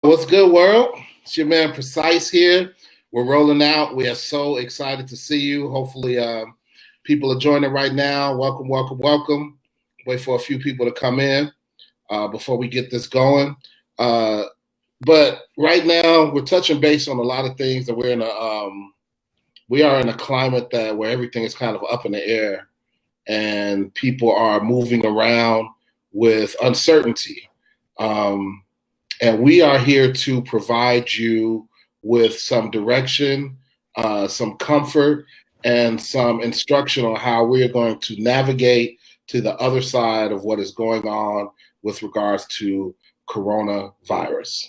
What's good, world? It's your man Precise here. We're rolling out. We are so excited to see you. Hopefully, people are joining right now. Welcome, welcome, welcome. Wait for a few people to come in before we get this going. Uh, but right now, we're touching base on a lot of things that we are in a climate that where everything is kind of up in the air, and people are moving around with uncertainty. Um, and we are here to provide you with some direction, some comfort, and some instruction on how we are going to navigate to the other side of what is going on with regards to coronavirus.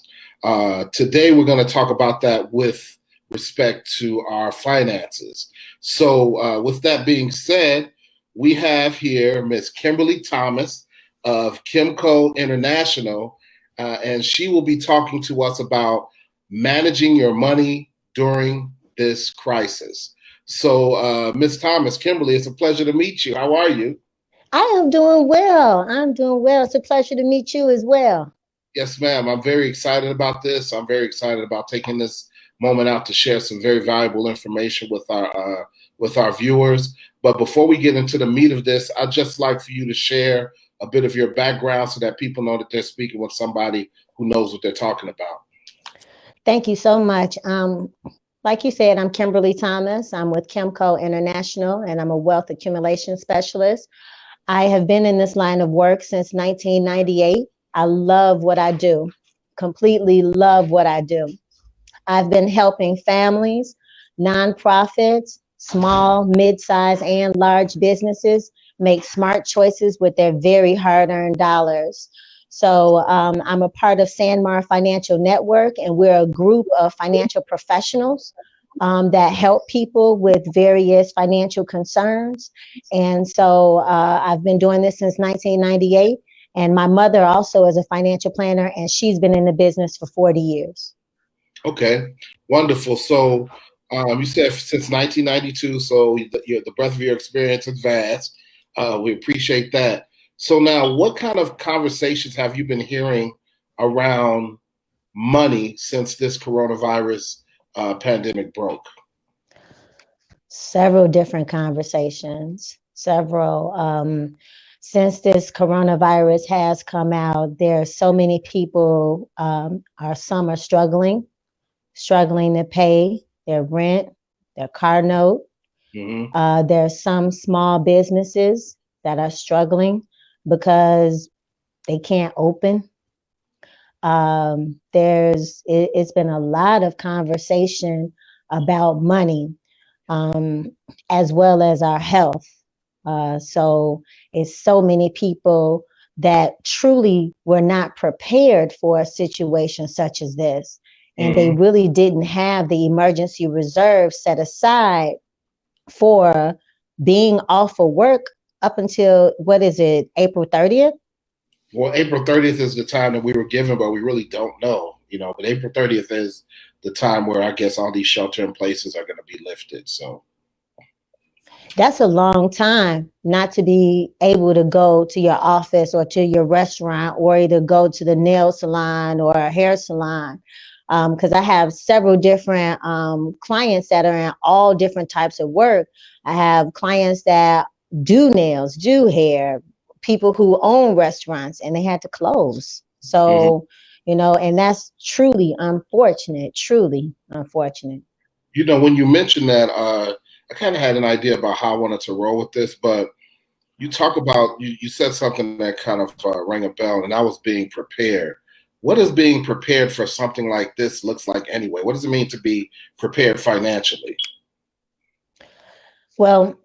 Today, we're going to talk about that with respect to our finances. So, with that being said, we have here Miss Kimberly Thomas of KimCo International, and she will be talking to us about managing your money during this crisis. So, Ms. Thomas, Kimberly, it's a pleasure to meet you. How are you? I am doing well. I'm doing well. It's a pleasure to meet you as well. Yes, ma'am. I'm very excited about this. I'm very excited about taking this moment out to share some very valuable information with our viewers. But before we get into the meat of this, I'd just like for you to share a bit of your background so that people know that they're speaking with somebody who knows what they're talking about. Thank you so much. Like you said, I'm Kimberly Thomas. I'm with KimCo International, and I'm a wealth accumulation specialist. I have been in this line of work since 1998. I love what I do, completely love what I do. I've been helping families, nonprofits, small, mid-sized, and large businesses make smart choices with their very hard-earned dollars. So I'm a part of Sandmar Financial Network, and we're a group of financial professionals that help people with various financial concerns. And so I've been doing this since 1998. And my mother also is a financial planner, and she's been in the business for 40 years. Okay, wonderful. So you said since 1992, so the breadth of your experience is vast. We appreciate that. So now, what kind of conversations have you been hearing around money since this coronavirus pandemic broke? Several different conversations, several. Since this coronavirus has come out, there are so many people, some are struggling to pay their rent, their car note. Mm-hmm. There are some small businesses that are struggling because they can't open. It's been a lot of conversation about money, as well as our health. So it's so many people that truly were not prepared for a situation such as this. And they really didn't have the emergency reserve set aside for being off of work up until, what is it, April 30th? Well, April 30th is the time that we were given, but we really don't know, But April 30th is the time where I guess all these shelter in places are going to be lifted. So that's a long time not to be able to go to your office or to your restaurant or either go to the nail salon or a hair salon. Because I have several different clients that are in all different types of work. I have clients that do nails, do hair, people who own restaurants, and they had to close. So, and that's truly unfortunate. when you mentioned that, I kind of had an idea about how I wanted to roll with this, but you talk about, you said something that kind of rang a bell, and that was being prepared. What does being prepared for something like this looks like anyway? What does it mean to be prepared financially? Well,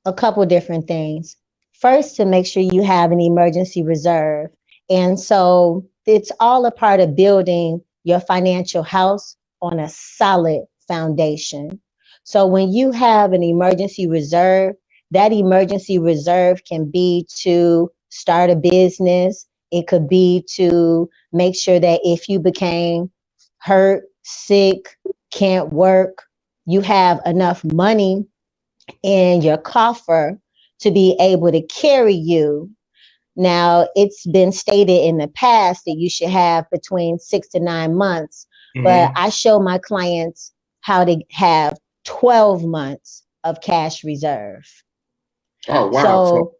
a couple different things. First, to make sure you have an emergency reserve. And so it's all a part of building your financial house on a solid foundation. So when you have an emergency reserve, that emergency reserve can be to start a business. It could be to make sure that if you became hurt, sick, can't work, you have enough money in your coffer to be able to carry you. Now, it's been stated in the past that you should have between 6 to 9 months, but Mm-hmm. I show my clients how to have 12 months of cash reserve. Oh, wow. So, So,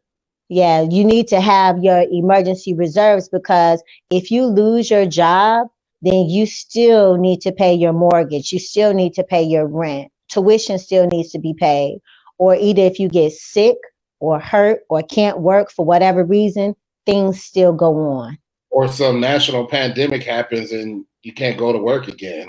yeah, you need to have your emergency reserves because if you lose your job, then you still need to pay your mortgage. You still need to pay your rent. Tuition still needs to be paid. Or either if you get sick or hurt or can't work for whatever reason, things still go on. or some national pandemic happens and you can't go to work again.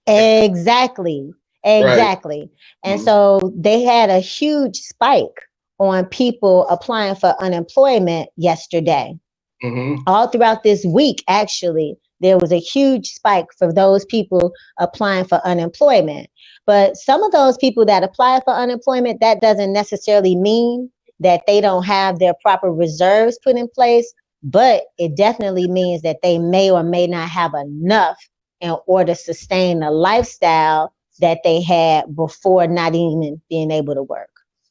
Exactly. Right. Exactly. And Mm-hmm. so they had a huge spike on people applying for unemployment yesterday. Mm-hmm. All throughout this week, actually, there was a huge spike for those people applying for unemployment. But some of those people that apply for unemployment, that doesn't necessarily mean that they don't have their proper reserves put in place, but it definitely means that they may or may not have enough in order to sustain the lifestyle that they had before not even being able to work.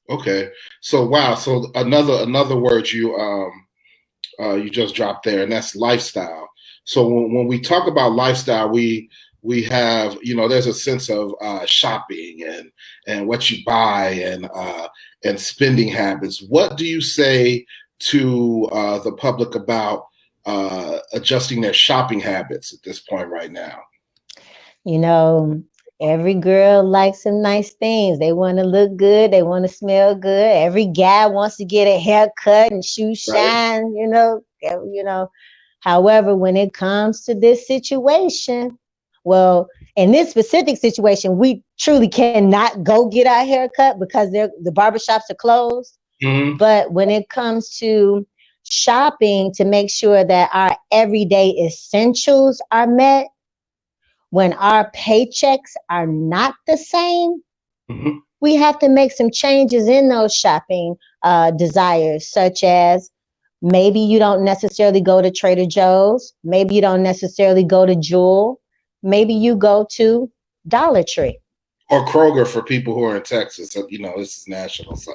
Okay. So, wow. So another word you just dropped there, and that's lifestyle. So when we talk about lifestyle, we have, there's a sense of shopping and what you buy and spending habits. What do you say to the public about adjusting their shopping habits at this point right now? You know, every girl likes some nice things. They want to look good. They want to smell good. Every guy wants to get a haircut and shoes Right. shine, However, when it comes to this situation, well, in this specific situation, we truly cannot go get our haircut because the barbershops are closed. Mm-hmm. But when it comes to shopping to make sure that our everyday essentials are met, when our paychecks are not the same, Mm-hmm. we have to make some changes in those shopping desires, such as maybe you don't necessarily go to Trader Joe's, maybe you don't necessarily go to Jewel, maybe you go to Dollar Tree. Or Kroger for people who are in Texas. So, this is national. So,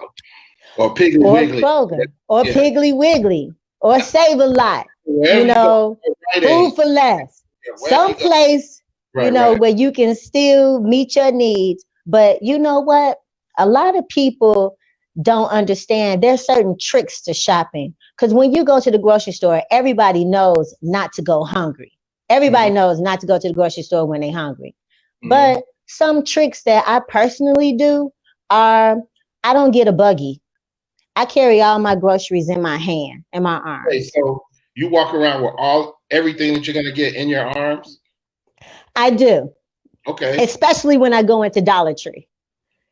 or Piggly Or Wiggly. Kroger, or Yeah. Piggly Wiggly, or Save a Lot, you Wherever you go, know, Rite Food Aid. for Less, Yeah, wherever you go. someplace, Right, right. where you can still meet your needs. But you know what? A lot of people don't understand there's certain tricks to shopping. Because when you go to the grocery store, everybody knows not to go hungry. Everybody Mm-hmm. knows not to go to the grocery store when they're hungry. Mm-hmm. But some tricks that I personally do are I don't get a buggy. I carry all my groceries in my hand, in my Okay, arms. so you walk around with everything that you're gonna get in your arms. I do, Okay. especially when I go into Dollar Tree,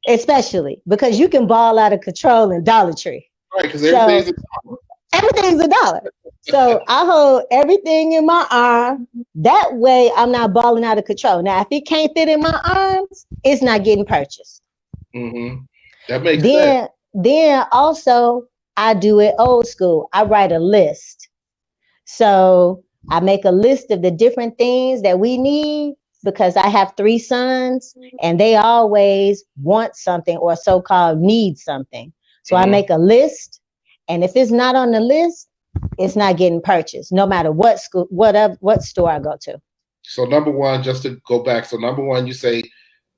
especially because you can ball out of control in Dollar Tree. Right, because So everything's. everything's a dollar. So I hold everything in my arm. That way I'm not balling out of control. Now, if it can't fit in my arms, it's not getting purchased. Mm-hmm. That makes sense. Then also I do it old school. I write a list. So I make a list of the different things that we need because I have 3 sons and they always want something or so called need something. So I Mm-hmm. make a list, and if it's not on the list, it's not getting purchased, no matter what school, what store I go to. So number one, just to go back. So number one, you say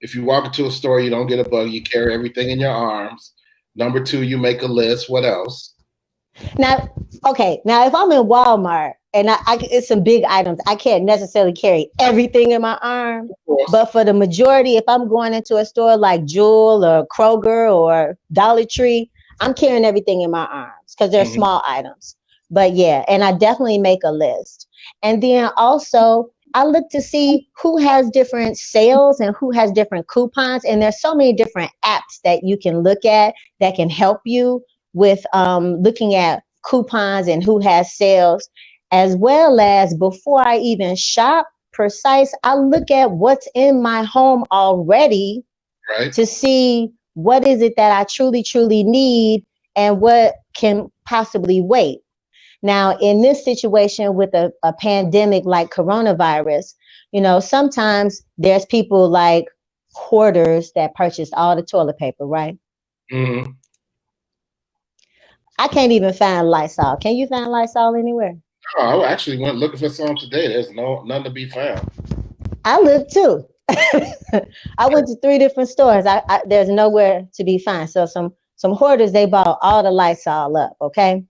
if you walk into a store, you don't get a bug. You carry everything in your arms. Number two, you make a list. What else? Now, okay, now if I'm in Walmart and it's some big items, I can't necessarily carry everything in my arm. Of course. But for the majority, if I'm going into a store like Jewel or Kroger or Dollar Tree, I'm carrying everything in my arms because they're Mm-hmm. small items. But yeah, and I definitely make a list. And then also, I look to see who has different sales and who has different coupons. And there's so many different apps that you can look at that can help you with looking at coupons and who has sales, as well as before I even shop precise, I look at what's in my home already Right. to see what is it that I truly, truly need and what can possibly wait. Now, in this situation with a pandemic like coronavirus, sometimes there's people like hoarders that purchase all the toilet paper, right? Mm-hmm. I can't even find Lysol. Can you find Lysol anywhere? Oh, I actually went looking for some today. There's none to be found. I looked too. I went to three different stores. There's nowhere to be found. So some hoarders, they bought all the Lysol up. Okay.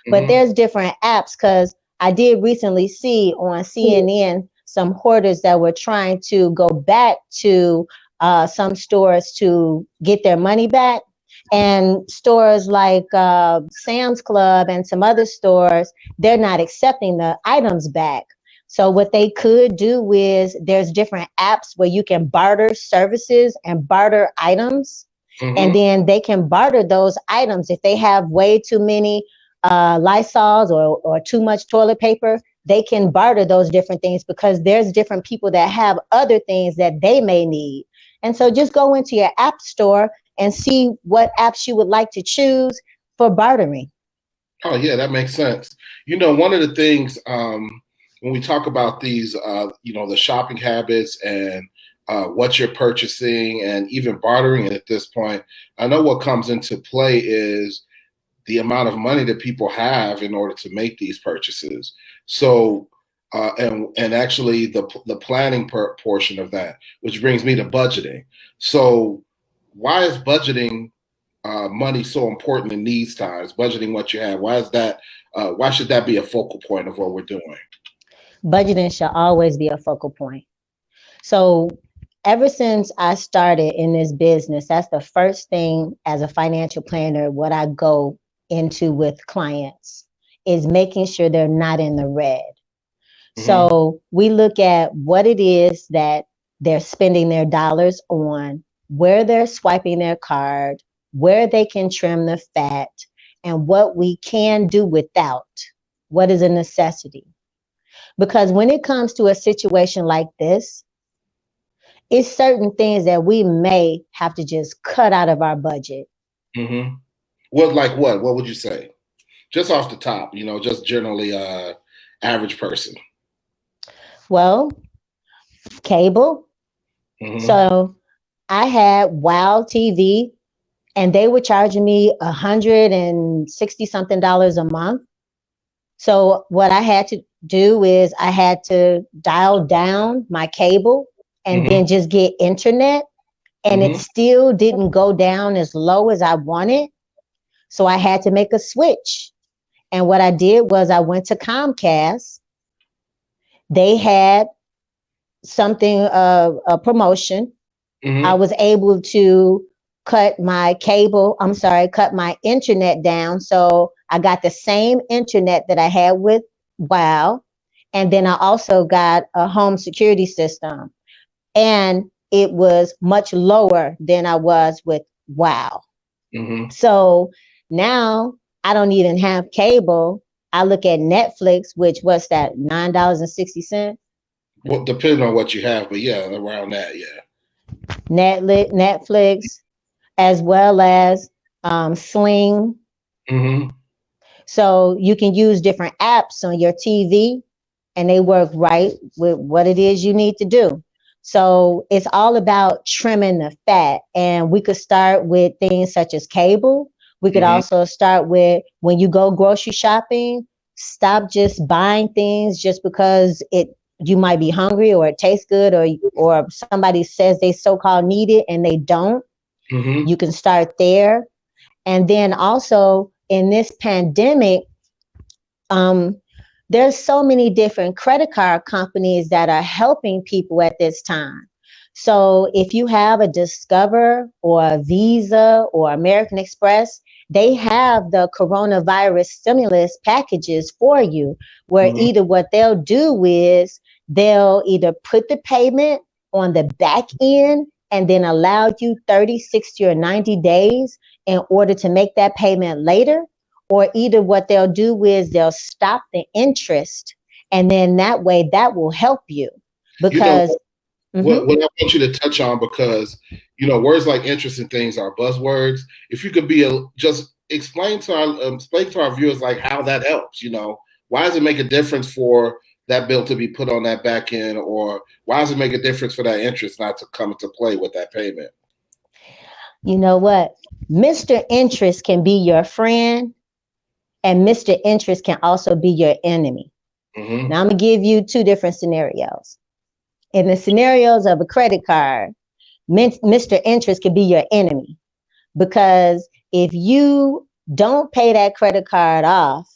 But Mm-hmm. there's different apps because I did recently see on CNN some hoarders that were trying to go back to some stores to get their money back. And stores like Sam's Club and some other stores, they're not accepting the items back. So what they could do is there's different apps where you can barter services and barter items, and Mm-hmm. then they can barter those items if they have way too many Lysols or too much toilet paper. They can barter those different things because there's different people that have other things that they may need. And so just go into your app store and see what apps you would like to choose for bartering. Oh yeah, that makes sense. One of the things when we talk about these, the shopping habits and what you're purchasing and even bartering at this point, I know what comes into play is the amount of money that people have in order to make these purchases. So, and actually the planning portion of that, which brings me to budgeting. So, why is budgeting money so important in these times? Budgeting what you have. Why is that? Why should that be a focal point of what we're doing? Budgeting should always be a focal point. So ever since I started in this business, that's the first thing as a financial planner, what I go into with clients is making sure they're not in the red. Mm-hmm. So we look at what it is that they're spending their dollars on, where they're swiping their card, where they can trim the fat, and what we can do without, what is a necessity. Because when it comes to a situation like this, it's certain things that we may have to just cut out of our budget. Mm-hmm. What like what? What would you say? Just off the top, just generally average person. Well, cable. Mm-hmm. So I had Wow TV and they were charging me $160 something a month. So what I had to do is I had to dial down my cable and Mm-hmm. then just get internet, and it Mm-hmm. still didn't go down as low as I wanted. So I had to make a switch. And what I did was I went to Comcast. They had something, a promotion. I Mm-hmm. was able to cut my internet down. So I got the same internet that I had with Wow. And then I also got a home security system. And it was much lower than I was with Wow. Mm-hmm. So now I don't even have cable. I look at Netflix, which was that $9.60. Well, depending on what you have, but yeah, around that, yeah. Netflix, as well as Sling. Mm-hmm. So you can use different apps on your TV and they work right with what it is you need to do. So it's all about trimming the fat. And we could start with things such as cable. We could Mm-hmm. also start with when you go grocery shopping, stop just buying things just because it you might be hungry or it tastes good or somebody says they so-called need it and they don't. Mm-hmm. You can start there. And then also in this pandemic, um, there's so many different credit card companies that are helping people at this time. So if you have a Discover or a Visa or American Express, they have the coronavirus stimulus packages for you, where Mm-hmm. either what they'll do is they'll either put the payment on the back end and then allow you 30, 60, or 90 days in order to make that payment later, or either what they'll do is they'll stop the interest, and then that way that will help you You know because what, mhm, what I want you to touch on, because words like interesting things are buzzwords. If you could just explain to our viewers like how that helps. Why does it make a difference for that bill to be put on that back end, or why does it make a difference for that interest not to come into play with that payment? you know what, Mr. Interest can be your friend and Mr. Interest can also be your enemy. Mm-hmm. Now I'm going to give you two different scenarios. In the scenarios of a credit card, Mr. Interest can be your enemy, because if you don't pay that credit card off,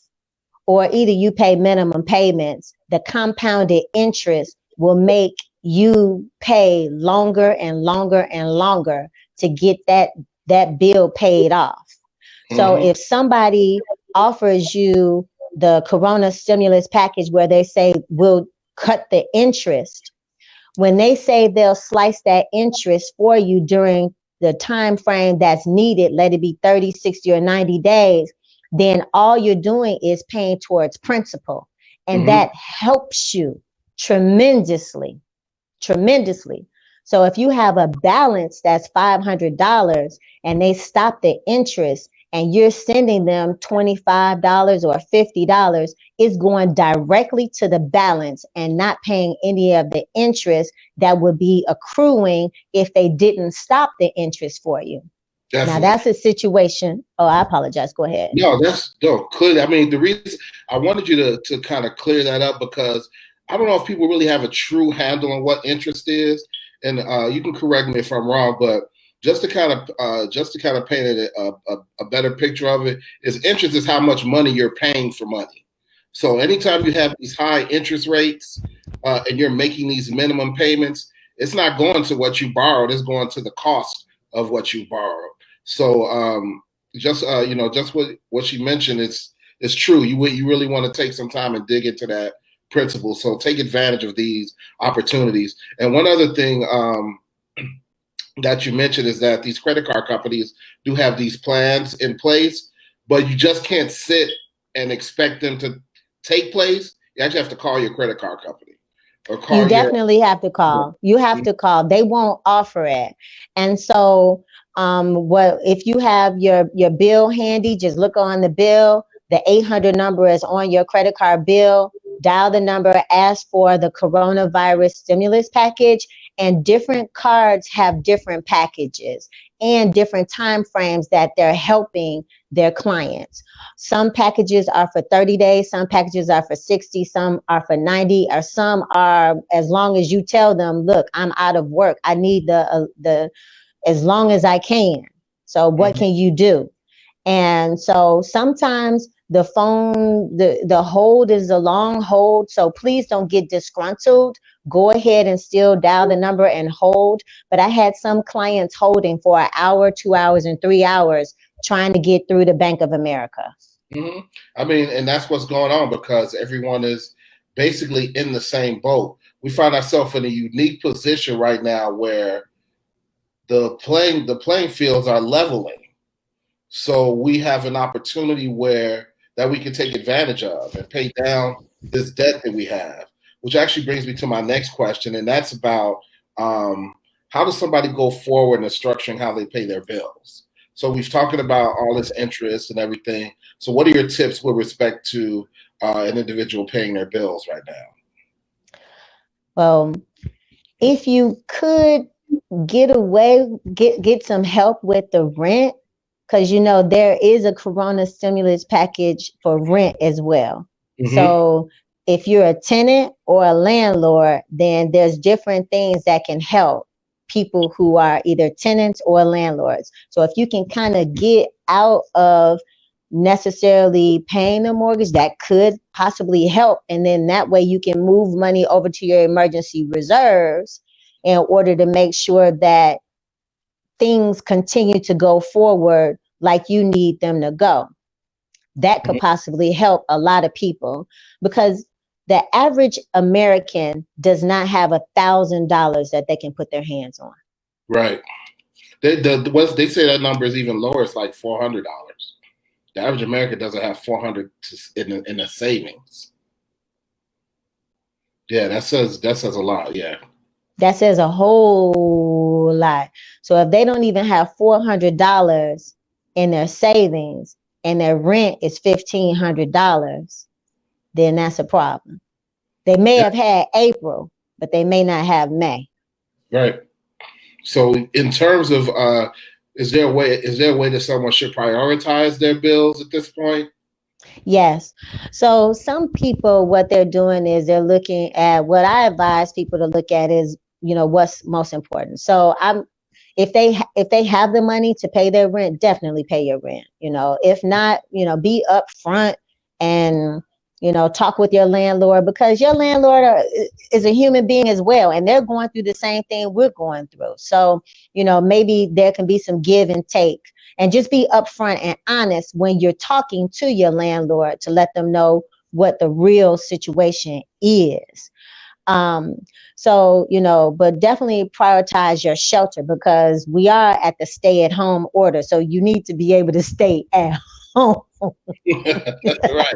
or either you pay minimum payments, the compounded interest will make you pay longer and longer and longer to get that bill paid off. So Mm-hmm. if somebody offers you the Corona stimulus package where they say we'll cut the interest, when they say they'll slice that interest for you during the time frame that's needed, let it be 30, 60, or 90 days, then all you're doing is paying towards principal. And Mm-hmm. that helps you tremendously, tremendously. So if you have a balance that's $500 and they stop the interest and you're sending them $25 or $50, it's going directly to the balance and not paying any of the interest that would be accruing if they didn't stop the interest for you. Definitely. Now that's a situation. Oh, I apologize. Go ahead. No, clearly. I mean, the reason I wanted you to kind of clear that up, because I don't know if people really have a true handle on what interest is, and you can correct me if I'm wrong, but just to kind of paint a better picture of it, is interest is how much money you're paying for money. So anytime you have these high interest rates and you're making these minimum payments, it's not going to what you borrowed; it's going to the cost of what you borrowed. So just what she mentioned is true. You really want to take some time and dig into that principle. So take advantage of these opportunities. And one other thing that you mentioned is that these credit card companies do have these plans in place, but you just can't sit and expect them to take place. You actually have to call your credit card company. You definitely have to call. You have to call. They won't offer it. And so what if you have your bill handy, just look on the bill. The 800 number is on your credit card bill. Dial the number, ask for the coronavirus stimulus package, and different cards have different packages and different time frames that they're helping their clients. Some packages are for 30 days, some packages are for 60, some are for 90, or some are as long as you tell them, look, I'm out of work. I need the as long as I can. So what can you do? And so sometimes the phone, the hold is a long hold. So please don't get disgruntled. Go ahead and still dial the number and hold. But I had some clients holding for an hour, 2 hours, and 3 hours trying to get through to Bank of America. Mm-hmm. I mean, and that's what's going on, because everyone is basically in the same boat. We find ourselves in a unique position right now where the playing fields are leveling. So we have an opportunity that we can take advantage of and pay down this debt that we have, which actually brings me to my next question, and that's about how does somebody go forward in structuring how they pay their bills? So we've talked about all this interest and everything. So what are your tips with respect to an individual paying their bills right now? Well, if you could get some help with the rent, because there is a Corona stimulus package for rent as well. Mm-hmm. So if you're a tenant or a landlord, then there's different things that can help people who are either tenants or landlords. So if you can kind of get out of necessarily paying the mortgage, that could possibly help. And then that way you can move money over to your emergency reserves in order to make sure that things continue to go forward like you need them to go. That could possibly help a lot of people, because the average American does not have $1,000 that they can put their hands on. Right. They say that number is even lower. It's like $400. The average American doesn't have $400 in the savings. Yeah, that says a lot. Yeah. That says a whole lot. So if they don't even have $400 in their savings and their rent is $1,500, then that's a problem. They may have had April, but they may not have May. Right. So in terms of, is there a way that someone should prioritize their bills at this point? Yes. So some people, what they're doing is they're looking at what I advise people to look at is, what's most important. So if they have the money to pay their rent, definitely pay your rent. If not, be upfront and talk with your landlord, because your landlord is a human being as well, and they're going through the same thing we're going through. So maybe there can be some give and take, and just be upfront and honest when you're talking to your landlord to let them know what the real situation is. um but definitely prioritize your shelter, because we are at the stay at home order, so you need to be able to stay at home. Right.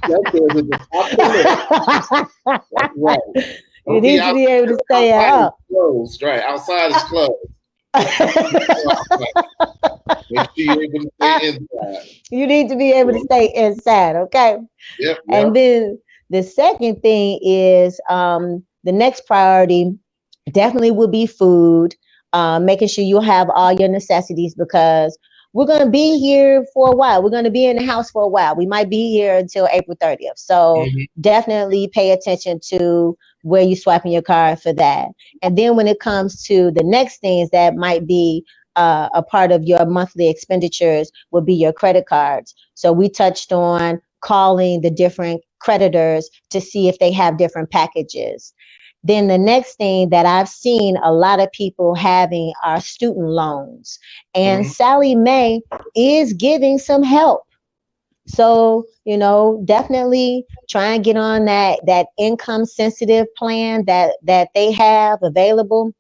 Shelter is at the top of the list. That's right. You Don't be need to out be able to there. stay at Outside is home. closed. Right. Outside is closed. Make sure you're able to stay inside. You need to be able to stay inside, okay? Yep. Yep. And then the second thing is, the next priority definitely will be food, making sure you have all your necessities, because we're going to be here for a while. We're going to be in the house for a while. We might be here until April 30th. So Mm-hmm. definitely pay attention to where you're swiping your card for that. And then when it comes to the next things that might be a part of your monthly expenditures, will be your credit cards. So we touched on calling the different creditors to see if they have different packages. Then the next thing that I've seen a lot of people having are student loans. And Mm-hmm. Sally Mae is giving some help. So, definitely try and get on that income sensitive plan that they have available.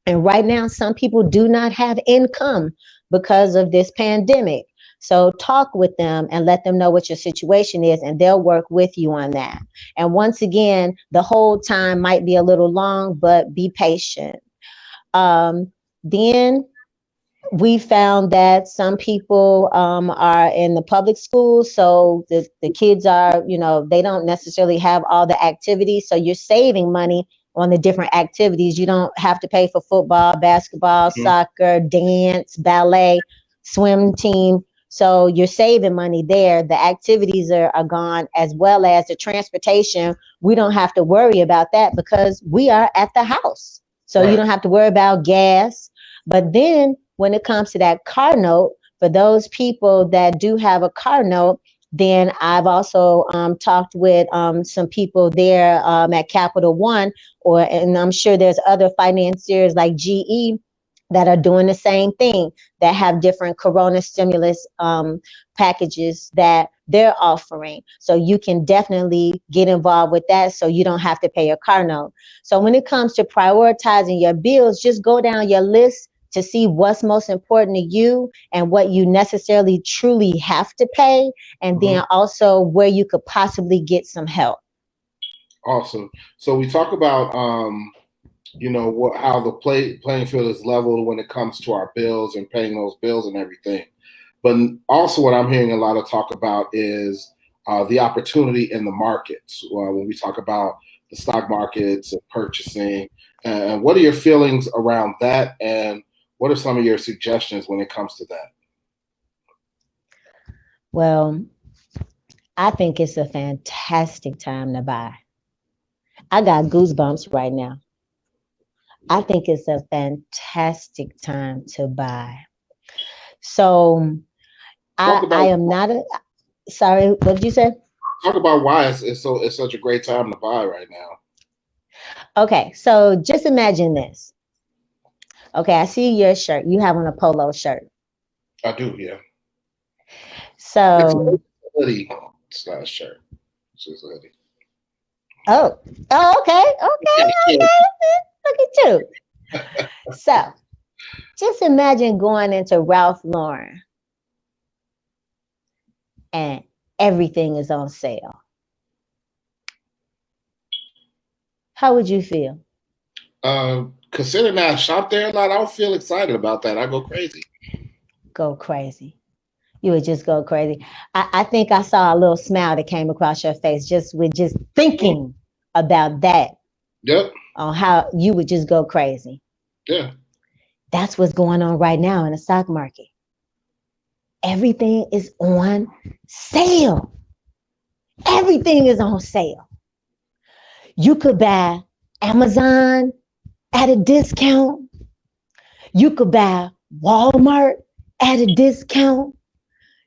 And right now, some people do not have income because of this pandemic. So talk with them and let them know what your situation is, and they'll work with you on that. And once again, the whole time might be a little long, but be patient. Then we found that some people are in the public schools, so the kids are, they don't necessarily have all the activities, so you're saving money on the different activities. You don't have to pay for football, basketball, soccer, dance, ballet, swim team. So you're saving money there. The activities are gone, as well as the transportation. We don't have to worry about that because we are at the house. So you Right. don't have to worry about gas. But then when it comes to that car note, for those people that do have a car note, then I've also talked with some people there at Capital One, and I'm sure there's other financiers like GE that are doing the same thing, that have different Corona stimulus packages that they're offering. So you can definitely get involved with that, so you don't have to pay your car note. So when it comes to prioritizing your bills, just go down your list to see what's most important to you and what you necessarily truly have to pay, and Mm-hmm. then also where you could possibly get some help. Awesome. So we talk about how the playing field is leveled when it comes to our bills and paying those bills and everything. But also, what I'm hearing a lot of talk about is the opportunity in the markets. When we talk about the stock markets and purchasing, and what are your feelings around that? And what are some of your suggestions when it comes to that? Well, I think it's a fantastic time to buy. I got goosebumps right now. I think it's a fantastic time to buy. So Talk I about am not a, sorry, what did you say? talk about why it's such a great time to buy right now. Okay, so just imagine this. Okay, I see your shirt. You have on a polo shirt. I do, yeah. It's a So, hoodie. It's not a shirt. It's just a hoodie. oh, okay, okay, okay. Look at you. So, just imagine going into Ralph Lauren and everything is on sale. How would you feel? Considering I shop there a lot, I don't feel excited about that. I go crazy. Go crazy. You would just go crazy. I think I saw a little smile that came across your face just with just thinking about that, Yep. on how you would just go crazy. Yeah. That's what's going on right now in the stock market. Everything is on sale. Everything is on sale. You could buy Amazon at a discount. You could buy Walmart at a discount.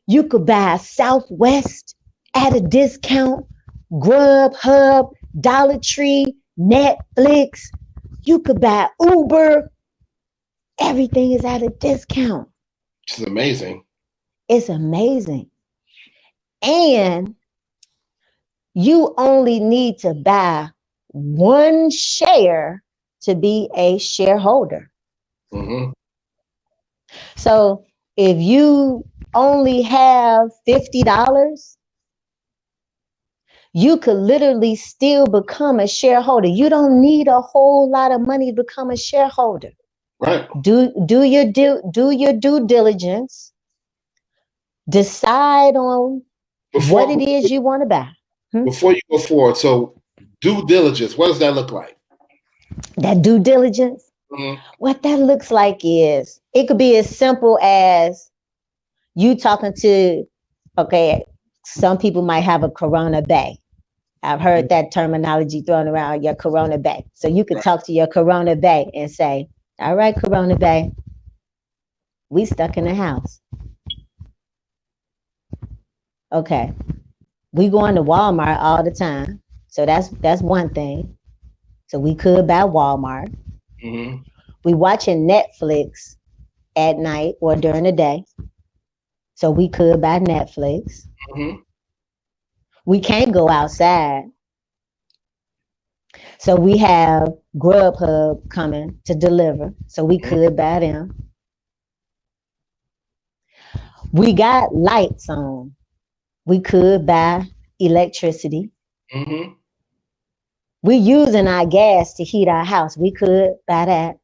You could buy Southwest at a discount. Grubhub, Dollar Tree, Netflix. You could buy Uber. Everything is at a discount. It's amazing. It's amazing. And you only need to buy one share to be a shareholder. Mm-hmm. So if you only have $50, you could literally still become a shareholder. You don't need a whole lot of money to become a shareholder. Right. Do your due diligence. Decide on what it is you want to buy. Before you go forward, so due diligence, what does that look like? That due diligence, what that looks like is, it could be as simple as you talking to, okay, some people might have a Corona Bay. I've heard that terminology thrown around, your Corona Bay. So you could talk to your Corona Bay and say, all right, Corona Bay, we stuck in the house. Okay, we going to Walmart all the time. So that's one thing. So we could buy Walmart. Mm-hmm. We watching Netflix at night or during the day. So we could buy Netflix. Mm-hmm. We can't go outside. So we have Grubhub coming to deliver. So we could buy them. We got lights on. We could buy electricity. Mm-hmm. We're using our gas to heat our house. We could buy that.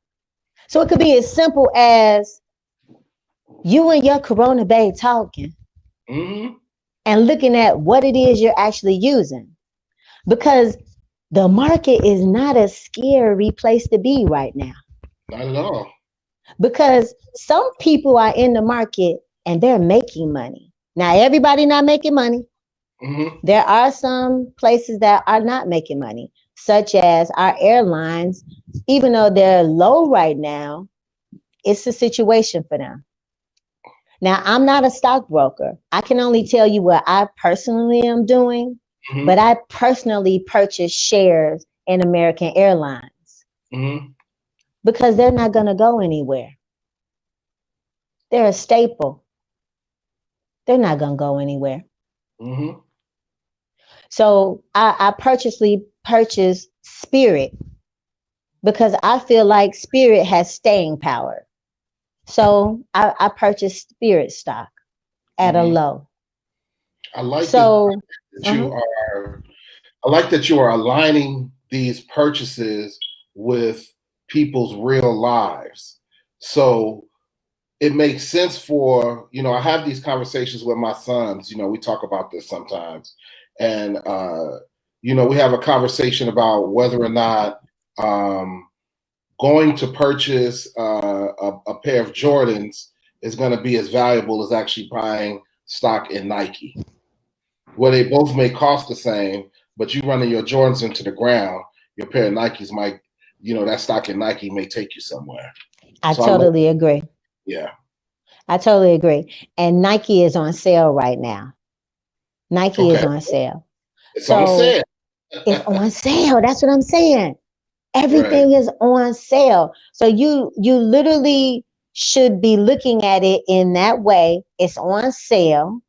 So it could be as simple as you and your Corona Bay talking and looking at what it is you're actually using. Because the market is not a scary place to be right now. Not at all. Because some people are in the market and they're making money. Now, everybody not making money. Mm-hmm. There are some places that are not making money, such as our airlines. Even though they're low right now, it's a situation for them. Now, I'm not a stockbroker. I can only tell you what I personally am doing, but I personally purchase shares in American Airlines because they're not going to go anywhere. They're a staple. They're not going to go anywhere. So I purposely purchase Spirit because I feel like Spirit has staying power. So I purchased Spirit stock at a low. I like I like that you are aligning these purchases with people's real lives. So it makes sense for, I have these conversations with my sons, we talk about this sometimes. And, we have a conversation about whether or not going to purchase a pair of Jordans is going to be as valuable as actually buying stock in Nike, where they both may cost the same, but you running your Jordans into the ground, your pair of Nikes might, that stock in Nike may take you somewhere. I totally agree. Yeah. I totally agree. And Nike is on sale right now. Nike is on sale. It's on sale. It's on sale. That's what I'm saying. Everything is on sale. So you literally should be looking at it in that way. It's on sale.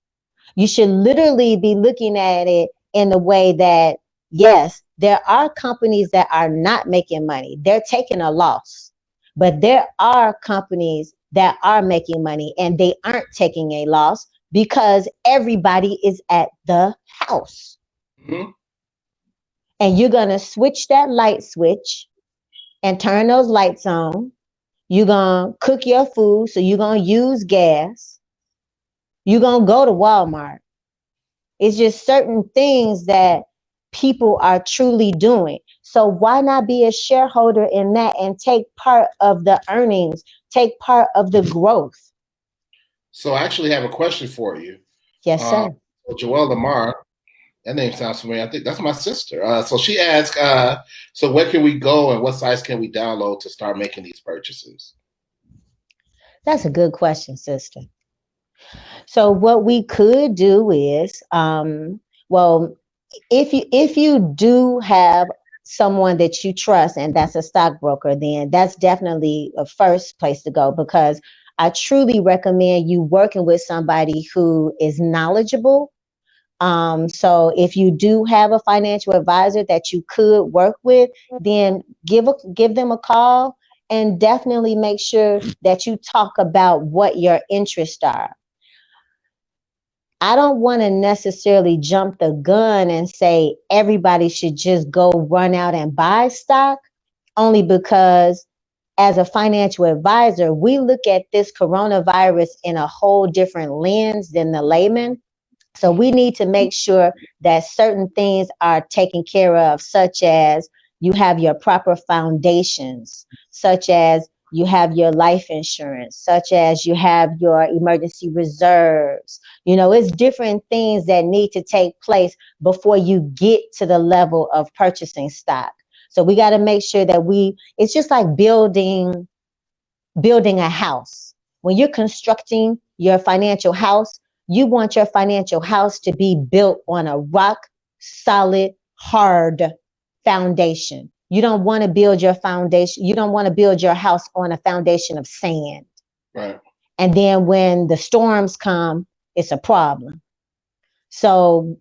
You should literally be looking at it in the way that, yes, there are companies that are not making money. They're taking a loss. But there are companies that are making money and they aren't taking a loss because everybody is at the house. And you're going to switch that light switch and turn those lights on. You're going to cook your food. So you're going to use gas. You're going to go to Walmart. It's just certain things that people are truly doing. So why not be a shareholder in that and take part of the earnings, take part of the growth? So I actually have a question for you. Yes, sir. Joel Lamar, That name sounds familiar. I think that's my sister. So she asked, so where can we go and what sites can we download to start making these purchases? That's a good question, sister. So what we could do is, well, if you do have someone that you trust and that's a stockbroker, then that's definitely a first place to go, because I truly recommend you working with somebody who is knowledgeable. So if you do have a financial advisor that you could work with, then give them a call, and definitely make sure that you talk about what your interests are. I don't want to necessarily jump the gun and say everybody should just go run out and buy stock, only because as a financial advisor, we look at this coronavirus in a whole different lens than the layman. So we need to make sure that certain things are taken care of, such as you have your proper foundations, such as you have your life insurance, such as you have your emergency reserves. It's different things that need to take place before you get to the level of purchasing stock. So we got to make sure that it's just like building a house. When you're constructing your financial house, you want your financial house to be built on a rock solid, hard foundation. You don't want to build your foundation. You don't want to build your house on a foundation of sand. Right. And then when the storms come, it's a problem. So,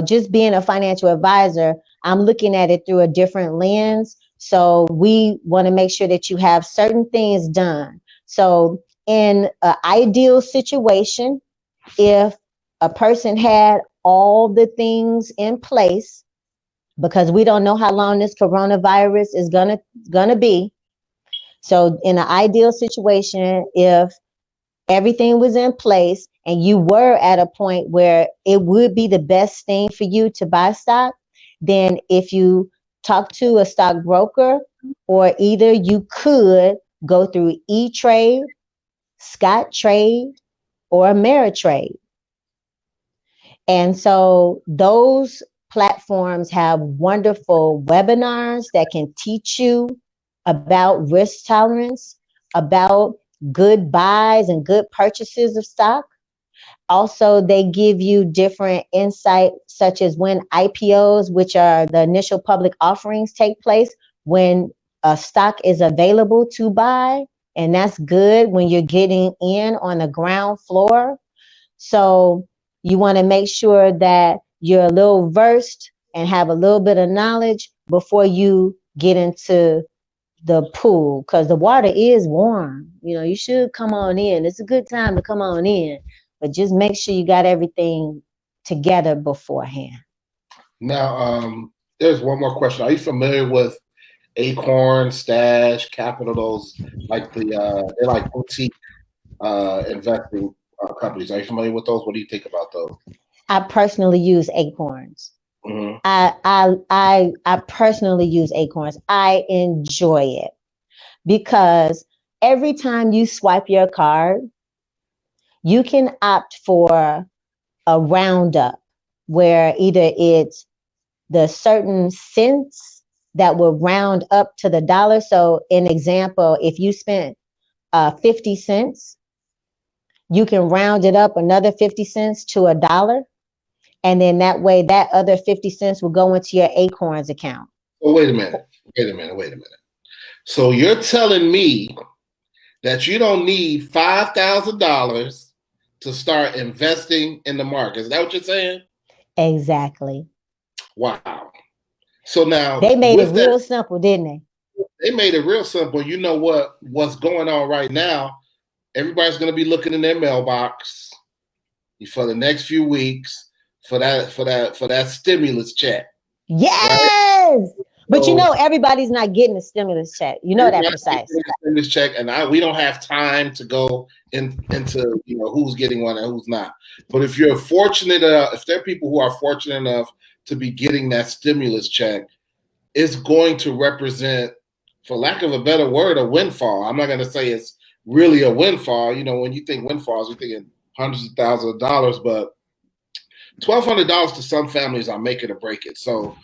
just being a financial advisor, I'm looking at it through a different lens. So we want to make sure that you have certain things done. So in an ideal situation, if a person had all the things in place, because we don't know how long this coronavirus is gonna be. So in an ideal situation, if everything was in place and you were at a point where it would be the best thing for you to buy stock, then if you talk to a stockbroker, or either you could go through E-Trade, Scottrade, or Ameritrade. And so those platforms have wonderful webinars that can teach you about risk tolerance, about good buys and good purchases of stock. Also, they give you different insight, such as when IPOs, which are the initial public offerings, take place, when a stock is available to buy. And that's good when you're getting in on the ground floor. So you want to make sure that you're a little versed and have a little bit of knowledge before you get into the pool, because the water is warm. You should come on in. It's a good time to come on in, but just make sure you got everything together beforehand. Now, there's one more question. Are you familiar with Acorn, Stash, Capital? Those like they're like boutique investing companies. Are you familiar with those? What do you think about those? I personally use Acorns. Mm-hmm. I personally use Acorns. I enjoy it because every time you swipe your card, you can opt for a roundup where either it's the certain cents that will round up to the dollar. So, an example, if you spent 50 cents, you can round it up another 50 cents to a dollar. And then that way, that other 50 cents will go into your Acorns account. Oh, wait a minute. So you're telling me that you don't need $5,000 to start investing in the market. Is that what you're saying? Exactly. Wow. So now they made it real simple, didn't they? They made it real simple. You know what's going on right now? Everybody's going to be looking in their mailbox for the next few weeks for that stimulus check. Yes. Right? But everybody's not getting a stimulus check. That precisely. Stimulus check, and we don't have time to go into who's getting one and who's not. But if you're fortunate, if there are people who are fortunate enough to be getting that stimulus check, it's going to represent, for lack of a better word, a windfall. I'm not going to say it's really a windfall. When you think windfalls, you're thinking hundreds of thousands of dollars, but $1,200 to some families are make it or break it. So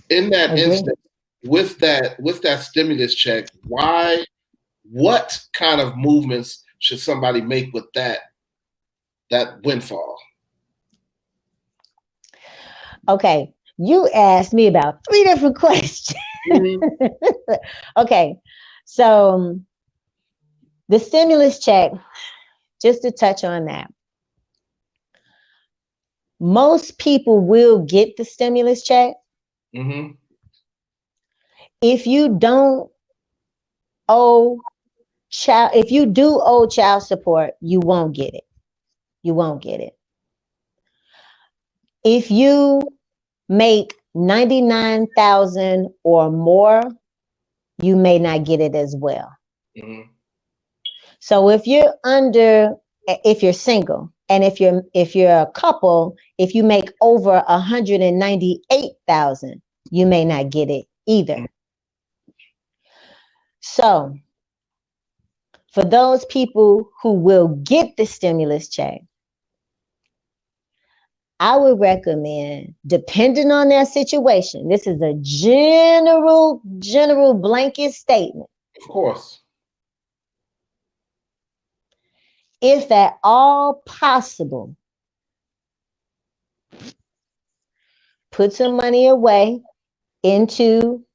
in that instance, with that stimulus check, what kind of movements should somebody make with that windfall? Okay, you asked me about 3 different questions. Mm-hmm. Okay, so the stimulus check, just to touch on that. Most people will get the stimulus check. Mm-hmm. If you don't owe if you do owe child support, you won't get it. You won't get it. If you make $99,000 or more, you may not get it as well. Mm-hmm. So if you're single, and if you're a couple, if you make over $198,000, you may not get it either. Mm-hmm. So for those people who will get the stimulus check, I would recommend, depending on their situation, this is a general blanket statement. Of course. If at all possible, put some money away into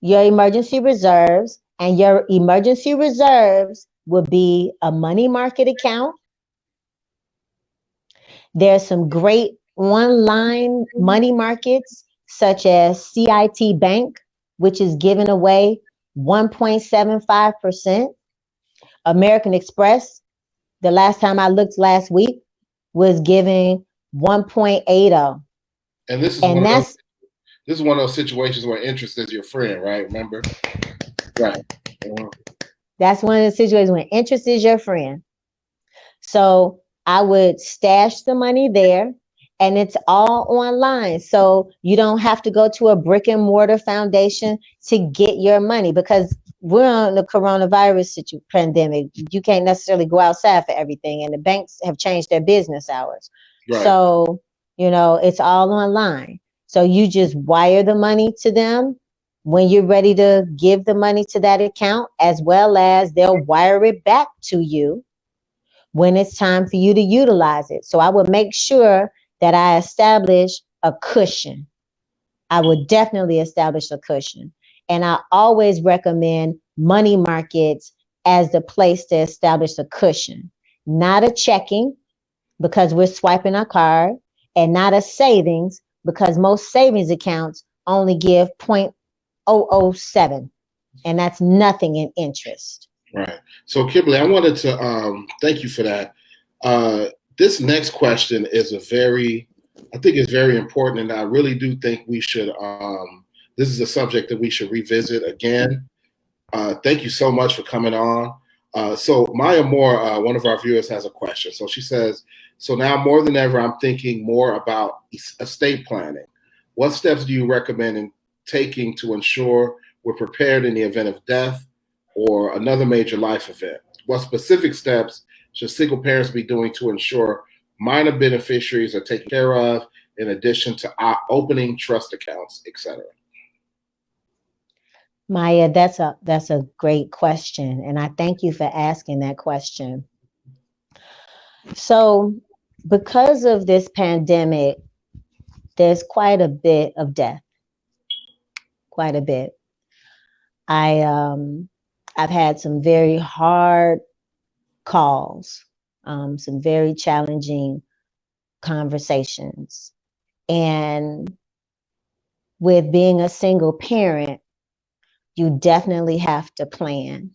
your emergency reserves, and your emergency reserves will be a money market account. There's some great online money markets such as CIT Bank, which is giving away 1.75%. American Express, the last time I looked last week, was giving 1.80. And this is one of those situations where interest is your friend, right? Remember? Right. That's one of the situations when interest is your friend. So I would stash the money there, and it's all online. So you don't have to go to a brick and mortar foundation to get your money, because we're on the coronavirus pandemic. You can't necessarily go outside for everything, and the banks have changed their business hours. Right. So, it's all online. So you just wire the money to them when you're ready to give the money to that account, as well as they'll wire it back to you when it's time for you to utilize it. So I would make sure that I establish a cushion. I would definitely establish a cushion. And I always recommend money markets as the place to establish a cushion, not a checking, because we're swiping our card, and not a savings, because most savings accounts only give 0.007, and that's nothing in interest. Right. So Kimberly, I wanted to thank you for that. This next question is I think it's very important, and I really do think we should, this is a subject that we should revisit again. Thank you so much for coming on. So Maya Moore, one of our viewers, has a question. So she says, so now more than ever, I'm thinking more about estate planning. What steps do you recommend in taking to ensure we're prepared in the event of death or another major life event? What specific steps should single parents be doing to ensure minor beneficiaries are taken care of, in addition to opening trust accounts, etc.? Maya, that's a great question, and I thank you for asking that question. So, because of this pandemic, there's quite a bit of death. Quite a bit. I've had some very hard calls, some very challenging conversations. And with being a single parent, you definitely have to plan.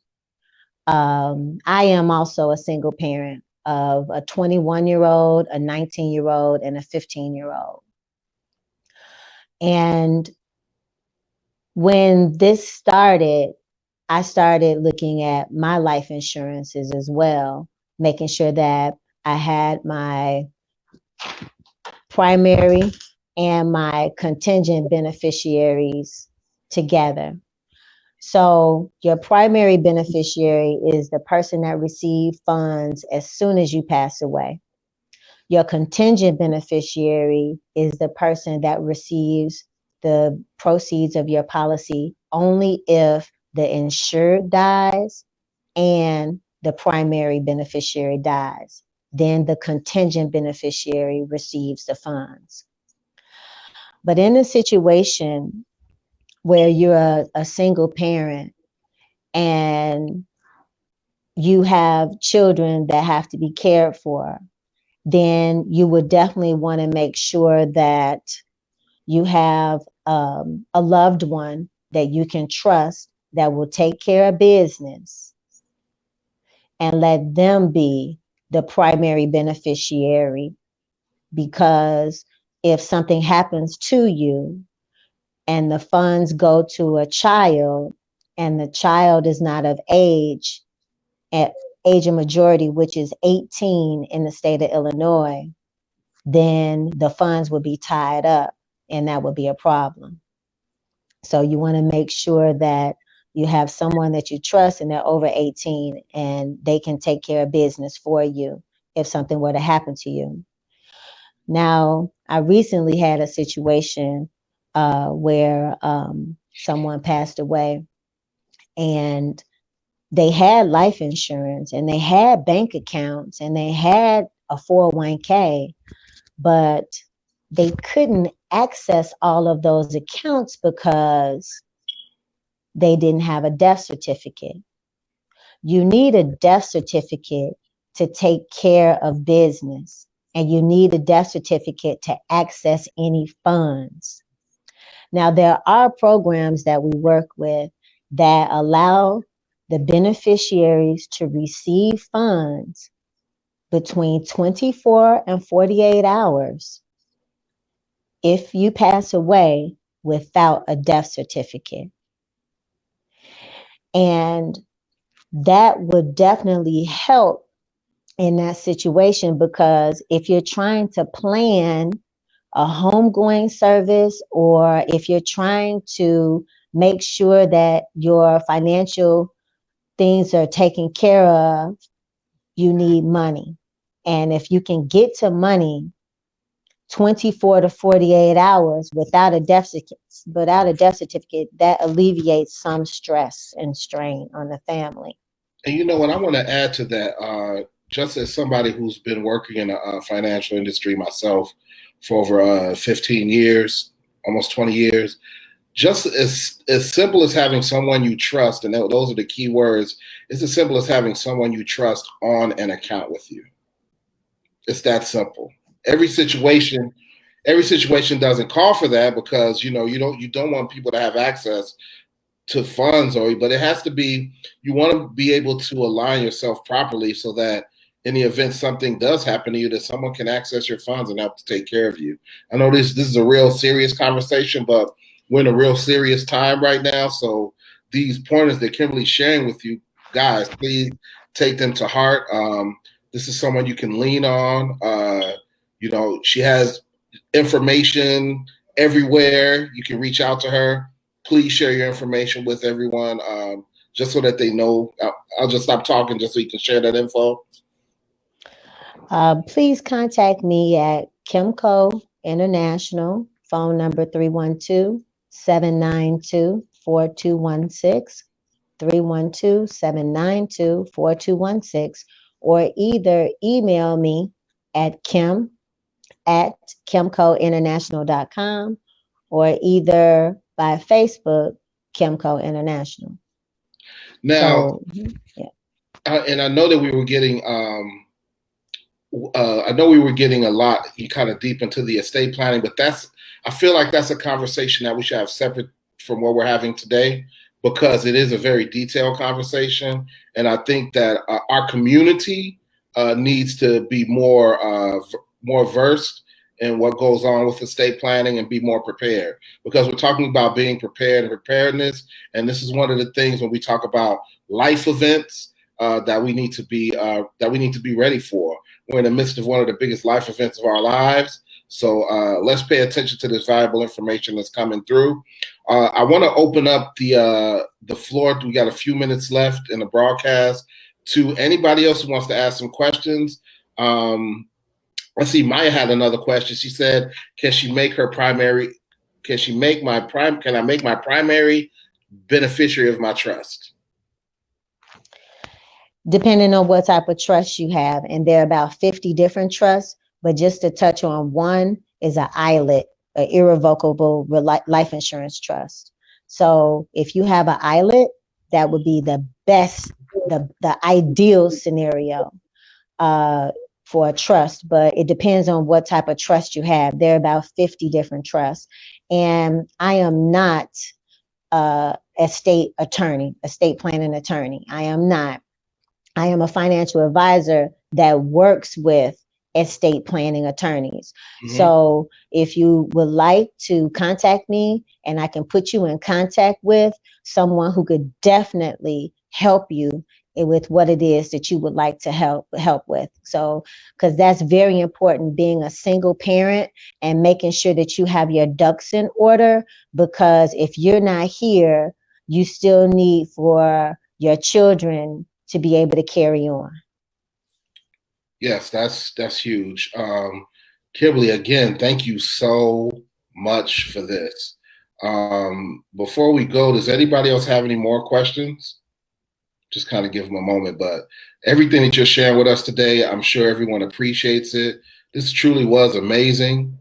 I am also a single parent of a 21-year-old, a 19-year-old, and a 15-year-old. And when this started, I started looking at my life insurances as well, making sure that I had my primary and my contingent beneficiaries together. So your primary beneficiary is the person that receives funds as soon as you pass away. Your contingent beneficiary is the person that receives the proceeds of your policy only if the insured dies and the primary beneficiary dies. Then the contingent beneficiary receives the funds. But in a situation where you're a single parent and you have children that have to be cared for, then you would definitely want to make sure that you have a loved one that you can trust that will take care of business and let them be the primary beneficiary. Because if something happens to you and the funds go to a child and the child is not of age, at age of majority, which is 18 in the state of Illinois, then the funds would be tied up and that would be a problem. So you want to make sure that you have someone that you trust and they're over 18 and they can take care of business for you if something were to happen to you. Now, I recently had a situation where someone passed away and they had life insurance and they had bank accounts and they had a 401k, but they couldn't access all of those accounts because they didn't have a death certificate. You need a death certificate to take care of business, and you need a death certificate to access any funds. Now, there are programs that we work with that allow the beneficiaries to receive funds between 24 and 48 hours if you pass away without a death certificate. And that would definitely help in that situation, because if you're trying to plan a homegoing service, or if you're trying to make sure that your financial things are taken care of, you need money. And if you can get to money 24 to 48 hours without a death certificate, that alleviates some stress and strain on the family. And you know what? I want to add to that. Just as somebody who's been working in the financial industry myself for over 15 years, almost 20 years, just as simple as having someone you trust, and those are the key words, it's as simple as having someone you trust on an account with you. It's that simple. Every situation doesn't call for that, because you don't want people to have access to funds, but it has to be, you want to be able to align yourself properly so that in the event something does happen to you, that someone can access your funds and help to take care of you. I know this is a real serious conversation, but we're in a real serious time right now. So these pointers that Kimberly's sharing with you guys, please take them to heart. This is someone you can lean on. She has information everywhere. You can reach out to her. Please share your information with everyone, just so that they know. I'll just stop talking just so you can share that info. Please contact me at KimCo International, phone number 312-792-4216, 312-792-4216, or either email me at kim@kimcointernational.com, or either by Facebook, KimCo International. Now, and I know that we were getting, a lot kind of deep into the estate planning, but I feel like that's a conversation that we should have separate from what we're having today, because it is a very detailed conversation. And I think that our community needs to be more versed in what goes on with estate planning and be more prepared, because we're talking about being prepared and preparedness. And this is one of the things when we talk about life events that we need to be ready for. We're in the midst of one of the biggest life events of our lives. So let's pay attention to this valuable information that's coming through. I want to open up the floor. We got a few minutes left in the broadcast to anybody else who wants to ask some questions, I see Maya had another question. She said, can she make her primary, can I make my primary beneficiary of my trust? Depending on what type of trust you have. And there are about 50 different trusts, but just to touch on one is an ILIT, an irrevocable life insurance trust. So if you have an ILIT, that would be the best, the ideal scenario for a trust, but it depends on what type of trust you have. There are about 50 different trusts. And I am not estate planning attorney. I am not. I am a financial advisor that works with estate planning attorneys. Mm-hmm. So if you would like to contact me, and I can put you in contact with someone who could definitely help you with what it is that you would like to help with. So, because that's very important, being a single parent and making sure that you have your ducks in order, because if you're not here, you still need for your children to be able to carry on. Yes, that's huge. Kimberly, again, thank you so much for this. Before we go, does anybody else have any more questions? Just kind of give them a moment, but everything that you're sharing with us today, I'm sure everyone appreciates it. This truly was amazing.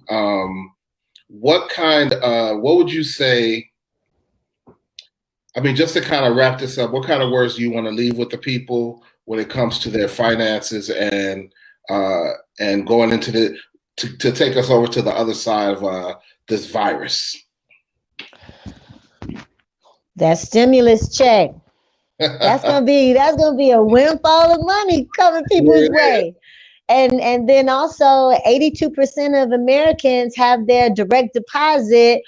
What would you say, I mean, just to kind of wrap this up, what kind of words do you want to leave with the people when it comes to their finances and going into to take us over to the other side of this virus? That stimulus check. That's gonna be a windfall of money coming people's way. And then also 82% of Americans have their direct deposit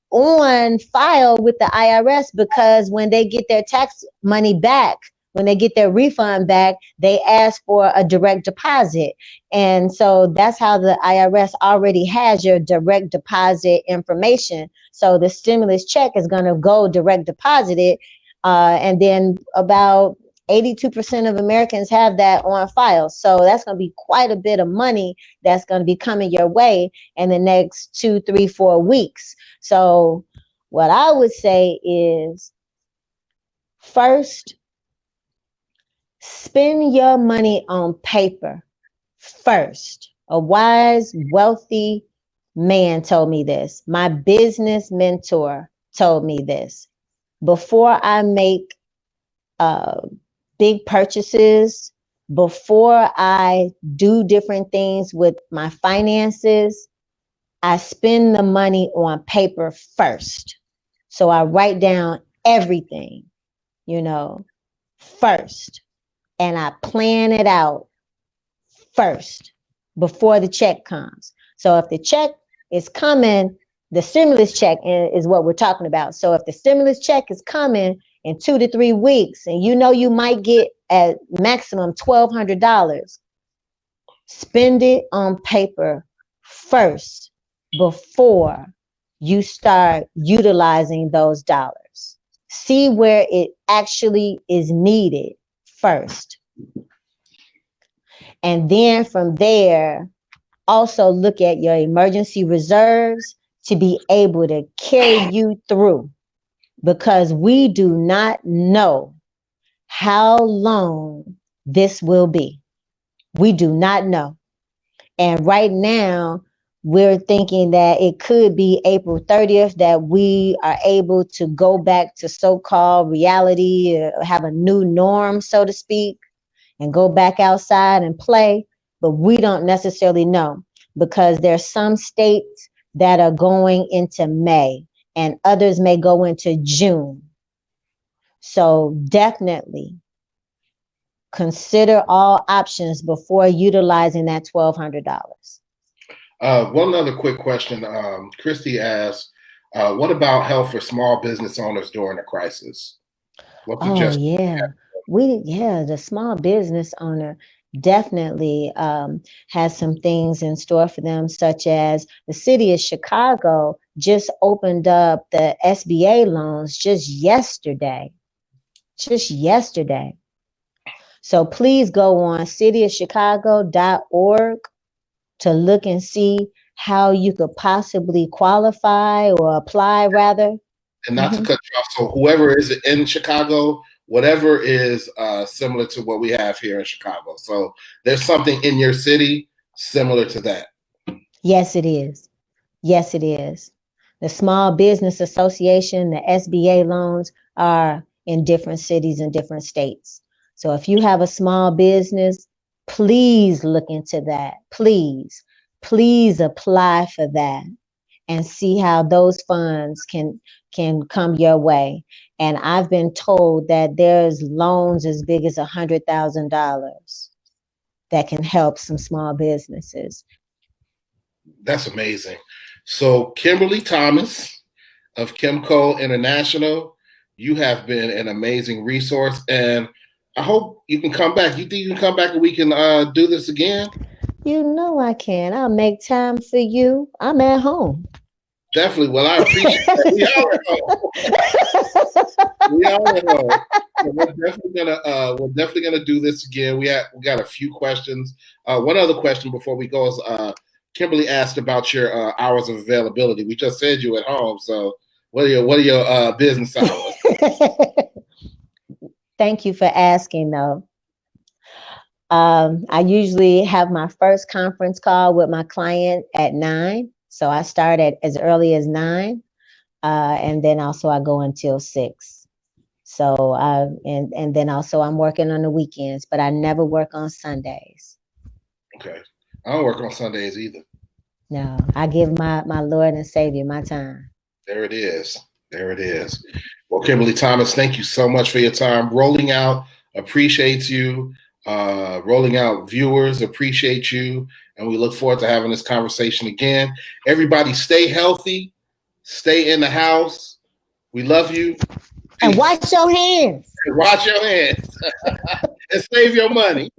on file with the IRS, because when they get their tax money back, when they get their refund back, they ask for a direct deposit. And so that's how the IRS already has your direct deposit information. So the stimulus check is going to go direct deposited. And then about 82% of Americans have that on file. So that's going to be quite a bit of money that's going to be coming your way in the next 2, 3, 4 weeks. So what I would say is, first, spend your money on paper first. A wise, wealthy man told me this. My business mentor told me this. Before I make big purchases, before I do different things with my finances, I spend the money on paper first. So I write down everything, first. And I plan it out first before the check comes. So if the check is coming, the stimulus check is what we're talking about. So if the stimulus check is coming in 2 to 3 weeks, and you might get at maximum $1,200, spend it on paper first before you start utilizing those dollars. See where it actually is needed first. And then from there, also look at your emergency reserves to be able to carry you through, because we do not know how long this will be. We do not know. And right now, we're thinking that it could be April 30th that we are able to go back to so-called reality, have a new norm, so to speak, and go back outside and play. But we don't necessarily know, because there's some states that are going into May and others may go into June. So definitely consider all options before utilizing that $1,200. One other quick question. Christy asked, what about help for small business owners during a crisis? The small business owner definitely has some things in store for them, such as the city of Chicago just opened up the SBA loans just yesterday. So please go on cityofchicago.org to look and see how you could possibly qualify or apply rather. And not to cut you off, so whoever is in Chicago, whatever is similar to what we have here in Chicago. So there's something in your city similar to that. Yes, it is. Yes, it is. The Small Business Association, the SBA loans are in different cities and different states. So if you have a small business, please look into that. Please apply for that and see how those funds can come your way. And I've been told that there's loans as big as $100,000 that can help some small businesses. That's amazing. So Kimberly Thomas of KimCo International, you have been an amazing resource, and I hope you can come back. You think you can come back and we can do this again? You know I can. I'll make time for you. I'm at home. Definitely. Well, I appreciate that. We are at home. So we're definitely gonna do this again. We got a few questions. One other question before we go is Kimberly asked about your hours of availability. We just said you at home. So what are your business hours? Thank you for asking though. I usually have my first conference call with my client at 9. So I start at as early as 9. And then also I go until 6. So and then also I'm working on the weekends, but I never work on Sundays. Okay. I don't work on Sundays either. No, I give my Lord and Savior my time. There it is. There it is. Well, Kimberly Thomas, thank you so much for your time. Rolling Out appreciates you. Rolling Out viewers appreciate you. And we look forward to having this conversation again. Everybody stay healthy. Stay in the house. We love you. Peace. And wash your hands. And wash your hands. And save your money.